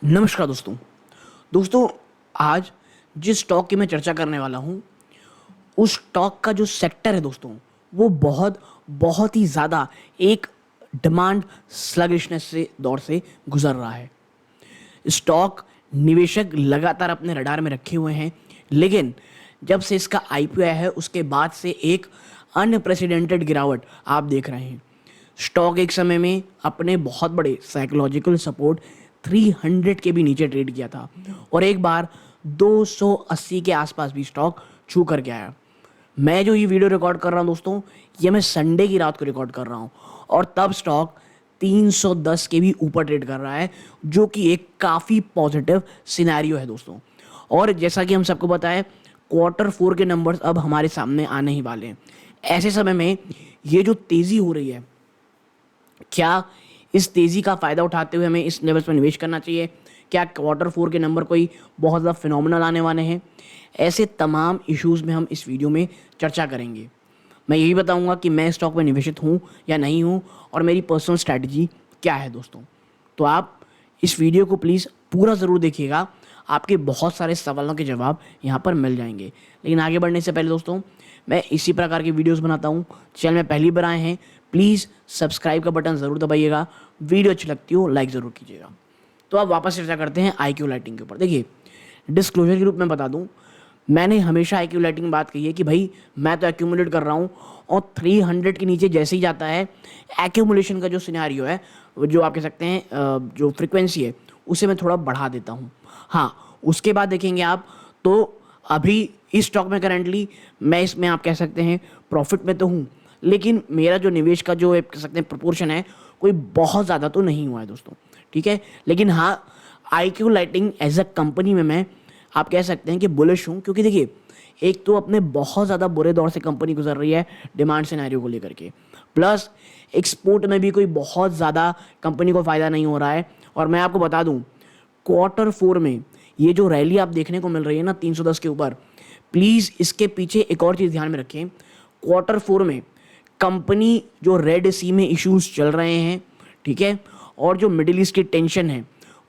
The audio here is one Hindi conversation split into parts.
नमस्कार दोस्तों आज जिस स्टॉक की मैं चर्चा करने वाला हूँ उस स्टॉक का जो सेक्टर है दोस्तों वो बहुत ही ज़्यादा एक डिमांड स्लगिशनेस से दौर से गुजर रहा है। स्टॉक निवेशक लगातार अपने रडार में रखे हुए हैं, लेकिन जब से इसका आईपीओ आया है उसके बाद से एक अनप्रेसिडेंटेड गिरावट आप देख रहे हैं। स्टॉक एक समय में अपने बहुत बड़े साइकोलॉजिकल सपोर्ट 300 के भी नीचे ट्रेड किया था और एक बार 280 के आसपास भी स्टॉक छू करके आया। मैं जो ये वीडियो रिकॉर्ड कर रहा हूँ दोस्तों, ये मैं संडे की रात को रिकॉर्ड कर रहा हूँ और तब स्टॉक 310 के भी ऊपर ट्रेड कर रहा है, जो कि एक काफ़ी पॉजिटिव सिनेरियो है दोस्तों। और जैसा कि हम सबको पता है Q4 के नंबर्स अब हमारे सामने आने ही वाले हैं। ऐसे समय में ये जो तेज़ी हो रही है, क्या इस तेज़ी का फ़ायदा उठाते हुए हमें इस लेवल्स पर निवेश करना चाहिए? क्या Q4 के नंबर कोई बहुत ज़्यादा फिनोमिनल आने वाले हैं? ऐसे तमाम इश्यूज़ में हम इस वीडियो में चर्चा करेंगे। मैं यही बताऊंगा कि मैं स्टॉक में निवेशित हूँ या नहीं हूँ और मेरी पर्सनल स्ट्रैटेजी क्या है दोस्तों। तो आप इस वीडियो को प्लीज़ पूरा ज़रूर देखिएगा, आपके बहुत सारे सवालों के जवाब यहाँ पर मिल जाएंगे। लेकिन आगे बढ़ने से पहले दोस्तों, मैं इसी प्रकार की वीडियोस बनाता हूँ। चैनल में पहली बार आए हैं, प्लीज़ सब्सक्राइब का बटन ज़रूर दबाइएगा। वीडियो अच्छी लगती हो लाइक ज़रूर कीजिएगा। तो अब वापस चर्चा करते हैं IQ लाइटिंग के ऊपर। देखिए, डिस्क्लोजर के रूप में बता दूँ, मैंने हमेशा IQ लाइटिंग में बात कही है कि भाई मैं तो एक्यूमुलेट कर रहा हूँ और 300 के नीचे जैसे ही जाता है एक्यूमुलेशन का जो सिनेरियो है, जो आप कह सकते हैं जो फ्रिक्वेंसी है, उसे मैं थोड़ा बढ़ा देता हूँ। हाँ, उसके बाद देखेंगे आप तो अभी इस स्टॉक में करेंटली मैं इसमें आप कह सकते हैं प्रॉफिट में तो हूँ, लेकिन मेरा जो निवेश का जो कह सकते हैं प्रोपोर्शन है कोई बहुत ज़्यादा तो नहीं हुआ है दोस्तों, ठीक है। लेकिन हाँ, IQ lighting as a company में मैं आप कह सकते हैं कि बुलिश हूँ, क्योंकि देखिए एक तो अपने बहुत ज़्यादा बुरे दौर से कंपनी गुजर रही है डिमांड सिनेरियो को लेकर के, प्लस एक्सपोर्ट में भी कोई बहुत ज़्यादा कंपनी को फ़ायदा नहीं हो रहा है। और मैं आपको बता दूँ, Q4 में ये जो रैली आप देखने को मिल रही है ना 310 के ऊपर, प्लीज़ इसके पीछे एक और चीज़ ध्यान में रखें। Q4 में कंपनी जो रेड सी में इश्यूज चल रहे हैं, ठीक है, और जो मिडिल ईस्ट की टेंशन है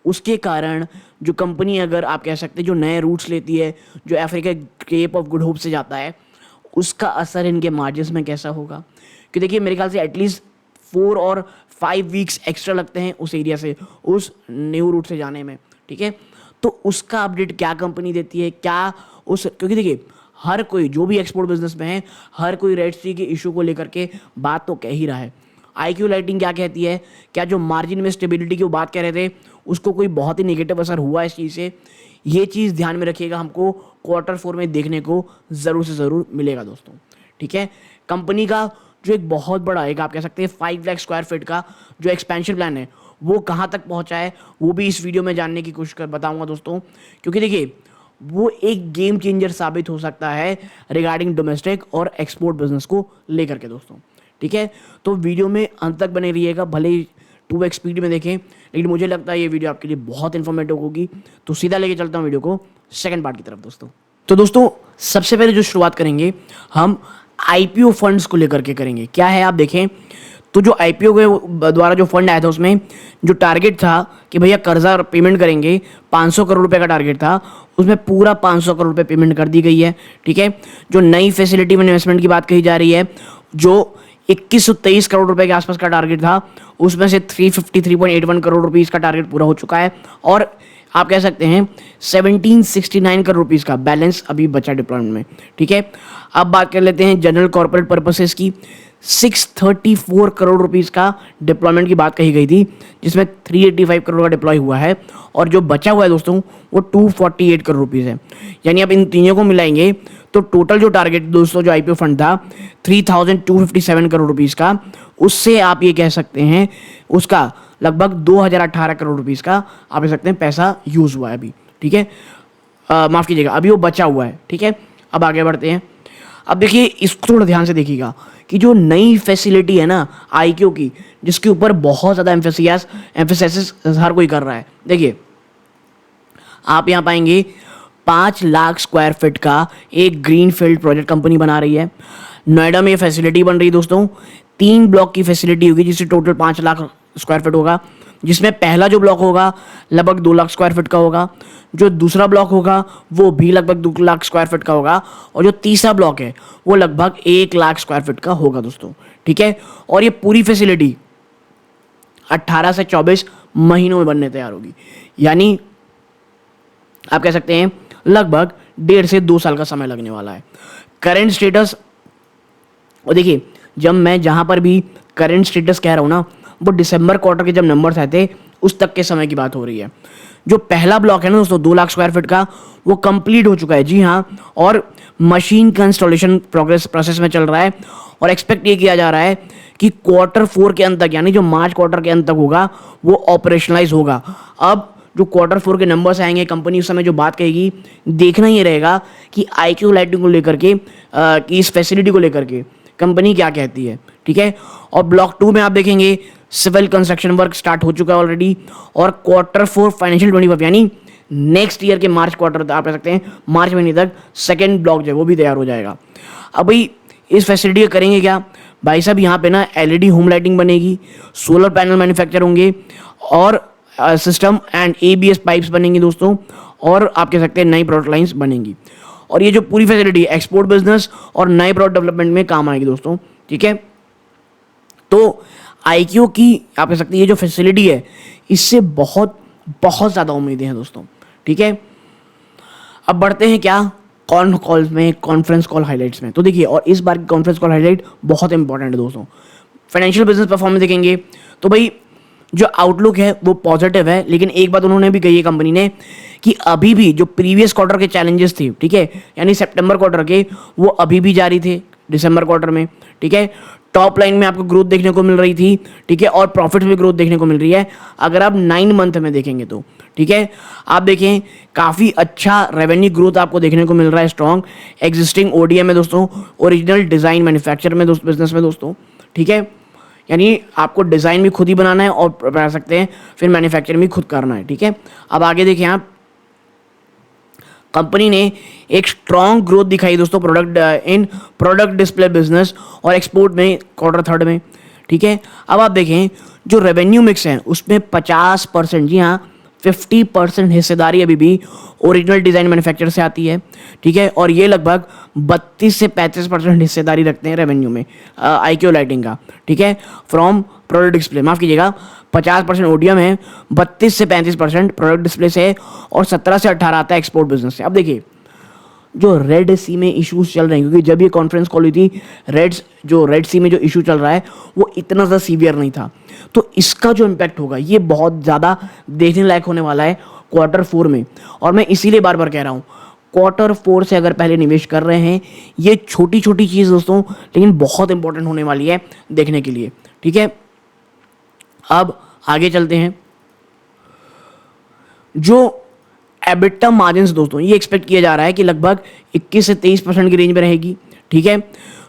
उसके कारण जो कंपनी अगर आप कह सकते हैं जो नए रूट्स लेती है, जो Africa cap of good hope से जाता है, उसका असर इनके मार्जिन्स में कैसा होगा। कि देखिए मेरे ख्याल से एटलीस्ट 4 और 5 वीक्स एक्स्ट्रा लगते हैं उस एरिया से, उस न्यू रूट से जाने में, ठीक है। तो उसका अपडेट क्या कंपनी देती है, क्या उस, क्योंकि देखिए हर कोई जो भी एक्सपोर्ट बिजनेस में है, हर कोई रेड सी के इशू को लेकर के बात तो कह ही रहा है। IQ लाइटिंग क्या कहती है, क्या जो मार्जिन में स्टेबिलिटी की वो बात कह रहे थे उसको कोई बहुत ही नेगेटिव असर हुआ इस चीज़ से? ये चीज़ ध्यान में रखिएगा, हमको Q4 में देखने को ज़रूर से ज़रूर मिलेगा दोस्तों, ठीक है। कंपनी का जो एक बहुत बड़ा एक आप कह सकते हैं 5 लाख स्क्वायर फीट का जो एक्सपेंशन प्लान है वो कहाँ तक पहुँचा है, वो भी इस वीडियो में जानने की कोशिश कर बताऊँगा दोस्तों। क्योंकि देखिए वो एक गेम चेंजर साबित हो सकता है रिगार्डिंग डोमेस्टिक और एक्सपोर्ट बिजनेस को लेकर के दोस्तों, ठीक है। तो वीडियो में अंत तक बने रहिएगा, भले ही 2x स्पीड में देखें, लेकिन मुझे लगता है ये वीडियो आपके लिए बहुत इन्फॉर्मेटिव होगी। तो सीधा लेके चलता हूँ वीडियो को सेकंड पार्ट की तरफ दोस्तों। तो दोस्तों सबसे पहले जो शुरुआत करेंगे हम IPO फंड्स को लेकर के करेंगे। क्या है आप देखें तो जो IPO के द्वारा जो फंड आया था उसमें जो टारगेट था कि भैया कर्जा पेमेंट करेंगे, 500 करोड़ रुपए का टारगेट था, उसमें पूरा 500 करोड़ रुपए पेमेंट कर दी गई है, ठीक है। जो नई फैसिलिटी में इन्वेस्टमेंट की बात कही जा रही है, जो 2123 करोड़ रुपए के आसपास का टारगेट था, उसमें से 353.81 करोड़ रुपीस का टारगेट पूरा हो चुका है और आप कह सकते हैं 1769 करोड़ रुपीस का बैलेंस अभी बचा डिप्लॉयमेंट में, ठीक है। अब बात कर लेते हैं जनरल कॉर्पोरेट पर्पसेस की। 634 करोड़ रुपीस का डिप्लॉयमेंट की बात कही गई थी, जिसमें 385 करोड़ का डिप्लॉय हुआ है और जो बचा हुआ है दोस्तों वो 248 करोड़ रुपीस है। यानी आप इन तीनों को मिलाएंगे तो टोटल जो टारगेट दोस्तों जो IPO फंड था 3257 करोड़ रुपीस का, उससे आप ये कह सकते हैं उसका लगभग 2018 करोड़ रुपीस का आप कह सकते हैं पैसा यूज हुआ है अभी, ठीक है। माफ़ कीजिएगा, अभी वो बचा हुआ है, ठीक है। अब आगे बढ़ते हैं। अब देखिए इसको थोड़ा ध्यान से देखिएगा कि जो नई फैसिलिटी है ना IQ की, जिसके ऊपर बहुत ज़्यादा एम्फेसिस हर कोई कर रहा है। देखिए आप यहाँ पाएंगे 5 लाख स्क्वायर फीट का एक ग्रीन फील्ड प्रोजेक्ट कंपनी बना रही है। नोएडा में ये फैसिलिटी बन रही है दोस्तों, 3 ब्लॉक की फैसिलिटी होगी जिससे टोटल 5 लाख स्क्वायर फीट होगा। जिसमें पहला जो ब्लॉक होगा लगभग 2 लाख स्क्वायर फीट का होगा, जो दूसरा ब्लॉक होगा वो भी लगभग 2 लाख स्क्वायर फीट का होगा, और जो तीसरा ब्लॉक है वो लगभग 1 लाख स्क्वायर फीट का होगा दोस्तों, ठीक है। और ये पूरी फैसिलिटी 18 से 24 महीनों में बनने तैयार होगी, यानी आप कह सकते हैं लगभग 1.5 से 2 साल का समय लगने वाला है। करेंट स्टेटस, और देखिए जब मैं जहां पर भी करेंट स्टेटस कह रहा हूं ना, वो दिसंबर क्वार्टर के जब नंबर्स आए थे उस तक के समय की बात हो रही है। जो पहला ब्लॉक है ना दोस्तों 2 लाख स्क्वायर फीट का, वो कंप्लीट हो चुका है, जी हाँ, और मशीन का इंस्टॉलेशन प्रोसेस में चल रहा है, और एक्सपेक्ट ये किया जा रहा है कि Q4 के अंत तक, यानी जो मार्च क्वार्टर के अंत तक होगा वो ऑपरेशनलाइज होगा। अब जो Q4 के नंबर्स आएंगे, कंपनी उस समय जो बात कहेगी, देखना ये रहेगा कि IQ लाइटिंग को लेकर के कि इस फैसिलिटी को लेकर के कंपनी क्या कहती है, ठीक है। और ब्लॉक 2 में आप देखेंगे सिविल कंस्ट्रक्शन वर्क स्टार्ट हो चुका है ऑलरेडी, और Q4 फाइनेंशियल 25 यानी नेक्स्ट ईयर के मार्च क्वार्टर, आप कह सकते हैं मार्च महीने तक सेकेंड ब्लॉक जो है वो भी तैयार हो जाएगा। अब भाई इस फैसिलिटी का करेंगे क्या भाई साहब, यहाँ पे ना LED होम लाइटिंग बनेगी, सोलर पैनल मैन्युफैक्चर होंगे, और सिस्टम एंड ABS पाइप्स बनेंगी दोस्तों, और आप कह सकते हैं नई प्रोडक्ट लाइंस बनेंगी। और ये जो पूरी फैसिलिटी एक्सपोर्ट बिजनेस और नए प्रोडक्ट डेवलपमेंट में काम आएगी दोस्तों, ठीक है। तो IQ की आप कह सकते हैं ये जो फैसिलिटी है, इससे बहुत बहुत ज़्यादा उम्मीदें हैं दोस्तों, ठीक है। अब बढ़ते हैं क्या कॉन्फ्रेंस में, कॉन्फ्रेंस कॉल हाइलाइट्स में। तो देखिए, और इस बार की कॉन्फ्रेंस कॉल हाइलाइट बहुत इंपॉर्टेंट है दोस्तों। फाइनेंशियल बिजनेस परफॉर्मेंस देखेंगे तो भाई जो आउटलुक है वो पॉजिटिव है, लेकिन एक बात उन्होंने भी कही है कंपनी ने कि अभी भी जो प्रीवियस क्वार्टर के चैलेंजेस थे, ठीक है, यानी सितंबर क्वार्टर के, वो अभी भी जारी थे दिसंबर क्वार्टर में, ठीक है। टॉप लाइन में आपको ग्रोथ देखने को मिल रही थी, ठीक है, और प्रॉफिट में ग्रोथ देखने को मिल रही है अगर आप 9 मंथ में देखेंगे तो, ठीक है। आप देखें काफ़ी अच्छा रेवेन्यू ग्रोथ आपको देखने को मिल रहा है, स्ट्रॉन्ग एग्जिस्टिंग ODM में दोस्तों, ओरिजिनल डिज़ाइन मैन्युफैक्चर में बिजनेस में दोस्तों, ठीक है। यानी आपको डिज़ाइन भी खुद ही बनाना है और बना सकते हैं, फिर मैन्युफैक्चरिंग भी खुद करना है, ठीक है। अब आगे देखें आप, कंपनी ने एक स्ट्रॉन्ग ग्रोथ दिखाई दोस्तों प्रोडक्ट डिस्प्ले बिजनेस और एक्सपोर्ट में Q3 में, ठीक है। अब आप देखें जो रेवेन्यू मिक्स है उसमें 50%, जी हाँ 50% हिस्सेदारी अभी भी ओरिजिनल डिज़ाइन मैन्युफैक्चर से आती है, ठीक है। और ये लगभग 32 से 35% हिस्सेदारी रखते हैं रेवेन्यू में IQ लाइटिंग का, ठीक है, फ्रॉम प्रोडक्ट डिस्प्ले। माफ़ कीजिएगा, 50% ODM है, 32 से 35% प्रोडक्ट डिस्प्ले से, और 17 से 18 आता है एक्सपोर्ट बिजनेस से। अब देखिए जो रेड सी में इश्यूज चल रहे हैं, क्योंकि जब ये कॉन्फ्रेंस कॉल हुई थी रेड सी में जो इशू चल रहा है वो इतना ज़्यादा सीवियर नहीं था, तो इसका जो इम्पैक्ट होगा ये बहुत ज़्यादा देखने लायक होने वाला है Q4 में। और मैं इसीलिए बार बार कह रहा हूँ Q4 से अगर पहले निवेश कर रहे हैं, ये छोटी छोटी चीज़ दोस्तों लेकिन बहुत इंपॉर्टेंट होने वाली है देखने के लिए, ठीक है। अब आगे चलते हैं, जो एबिटा मार्जिन्स दोस्तों ये एक्सपेक्ट किया जा रहा है कि लगभग 21 से 23% की रेंज में रहेगी, ठीक है।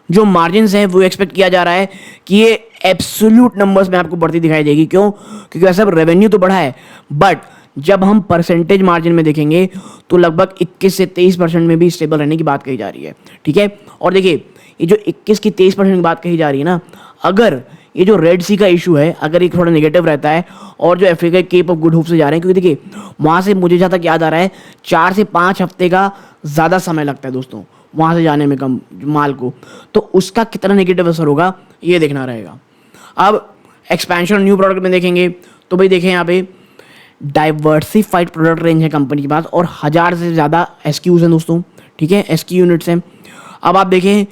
जो मार्जिन्स हैं वो एक्सपेक्ट किया जा रहा है कि ये एब्सोल्यूट नंबर्स में आपको बढ़ती दिखाई देगी। क्यों? क्योंकि वैसे रेवेन्यू तो बढ़ा है, बट जब हम परसेंटेज मार्जिन में देखेंगे तो लगभग 21 से 23% में भी स्टेबल रहने की बात कही जा रही है, ठीक है। और देखिए ये जो 21 की 23% की बात कही जा रही है ना, अगर ये जो रेड सी का इशू है अगर ये थोड़ा नेगेटिव रहता है और जो Africa cap of good hope से जा रहे हैं, क्योंकि देखिए वहाँ से मुझे जहाँ तक याद आ रहा है 4 से 5 हफ्ते का ज़्यादा समय लगता है दोस्तों वहाँ से जाने में कम माल को, तो उसका कितना नेगेटिव असर होगा ये देखना रहेगा। अब एक्सपेंशन न्यू प्रोडक्ट में देखेंगे तो भाई देखें यहाँ पे डाइवर्सिफाइड प्रोडक्ट रेंज है कंपनी के पास और 1000 से ज़्यादा SKUs हैं दोस्तों, ठीक है, SKU यूनिट्स हैं। अब आप देखें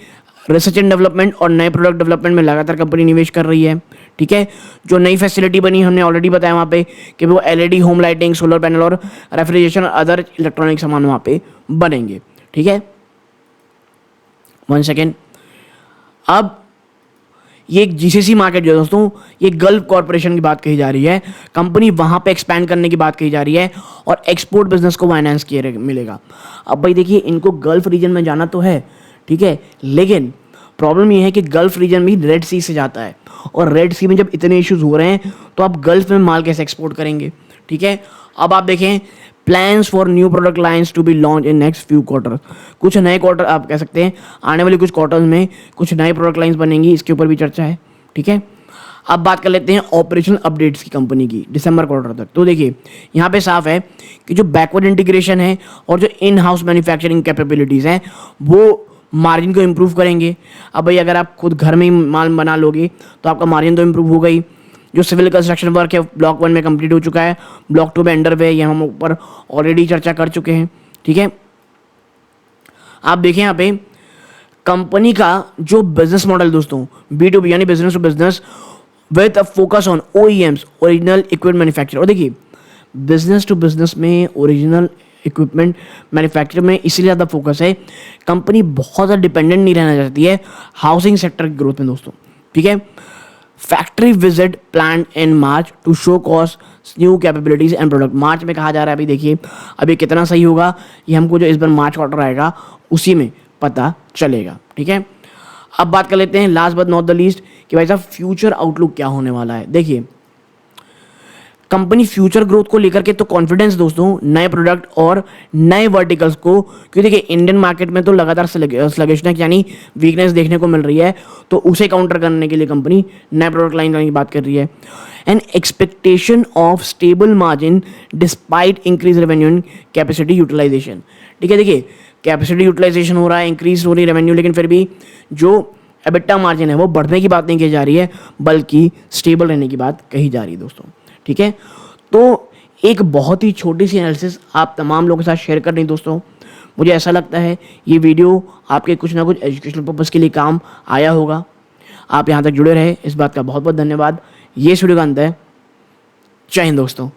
रिसर्च एंड डेवलपमेंट और नए प्रोडक्ट डेवलपमेंट में लगातार कंपनी निवेश कर रही है, ठीक है। जो नई फैसिलिटी बनी हमने ऑलरेडी बताया वहाँ पे कि वो LED home lighting, solar panel और रेफ्रिजरेशन और अदर इलेक्ट्रॉनिक सामान वहाँ पे बनेंगे, ठीक है। 1 सेकेंड। अब ये एक GCC मार्केट जो है दोस्तों, ये गल्फ कॉर्पोरेशन की बात कही जा रही है, कंपनी वहाँ पे एक्सपैंड करने की बात कही जा रही है और एक्सपोर्ट बिजनेस को फाइनेंस किए मिलेगा। अब भाई देखिए इनको गल्फ रीजन में जाना तो है, ठीक है, लेकिन प्रॉब्लम ये है कि गल्फ रीजन भी रेड सी से जाता है और रेड सी में जब इतने इश्यूज हो रहे हैं तो आप गल्फ में माल कैसे एक्सपोर्ट करेंगे, ठीक है। अब आप देखें plans for new product lines to be launch in next few quarter, कुछ नए क्वार्टर आप कह सकते हैं आने वाले कुछ क्वार्टर्स में कुछ नए प्रोडक्ट लाइन्स बनेंगी, इसके ऊपर भी चर्चा है, ठीक है। अब बात कर लेते हैं ऑपरेशनल अपडेट्स की कंपनी की दिसंबर क्वार्टर तक। तो देखिए यहाँ पे साफ है कि जो बैकवर्ड इंटीग्रेशन है और जो इन हाउस मैन्युफैक्चरिंग कैपेबिलिटीज़ हैं वो मार्जिन को इम्प्रूव करेंगे। अब भाई अगर आप खुद घर में ही माल बना लोगे तो आपका मार्जिन तो इम्प्रूव होगा ही। जो सिविल कंस्ट्रक्शन वर्क है ब्लॉक 1 में कंप्लीट हो चुका है, ब्लॉक 2 में अंडर वे, ये हम ऊपर ऑलरेडी चर्चा कर चुके हैं। ठीक है, आप देखें यहाँ पे कंपनी का जो बिजनेस मॉडल दोस्तों B2B यानी business to business with a focus on OEMs original equipment manufacture. और देखिए बिजनेस टू बिजनेस में ओरिजिनल इक्विपमेंट मैन्युफैक्चर में इसीलिए ज़्यादा फोकस है, कंपनी बहुत ज़्यादा डिपेंडेंट नहीं रहना चाहती है हाउसिंग सेक्टर की ग्रोथ में दोस्तों। ठीक है, factory visit plan in March to showcase new capabilities and product. मार्च में कहा जा रहा है, अभी देखिए अभी कितना सही होगा ये हमको जो इस बार मार्च क्वार्टर आएगा उसी में पता चलेगा। ठीक है, अब बात कर लेते हैं last but not the least कि भाई साहब फ्यूचर आउटलुक क्या होने वाला है। देखिए कंपनी फ्यूचर ग्रोथ को लेकर के तो कॉन्फिडेंस दोस्तों नए प्रोडक्ट और नए वर्टिकल्स को, क्योंकि देखिए इंडियन मार्केट में तो लगातार स्लगिशनेस यानी वीकनेस देखने को मिल रही है, तो उसे काउंटर करने के लिए कंपनी नए प्रोडक्ट लाइन लाने की बात कर रही है। And expectation of stable margin despite increase revenue and capacity utilisation. ठीक है, देखिए कैपेसिटी यूटिलाइजेशन हो रहा है, इंक्रीज हो रही है रेवेन्यू, लेकिन फिर भी जो एबिटा मार्जिन है वो बढ़ने की बात नहीं की जा रही है बल्कि स्टेबल रहने की बात कही जा रही है दोस्तों। ठीक है, तो एक बहुत ही छोटी सी एनालिसिस आप तमाम लोगों के साथ शेयर कर रही दोस्तों। मुझे ऐसा लगता है ये वीडियो आपके कुछ ना कुछ एजुकेशनल पर्पज़ के लिए काम आया होगा। आप यहाँ तक जुड़े रहे इस बात का बहुत बहुत धन्यवाद। ये वीडियो का अंत है। जय हिंद दोस्तों।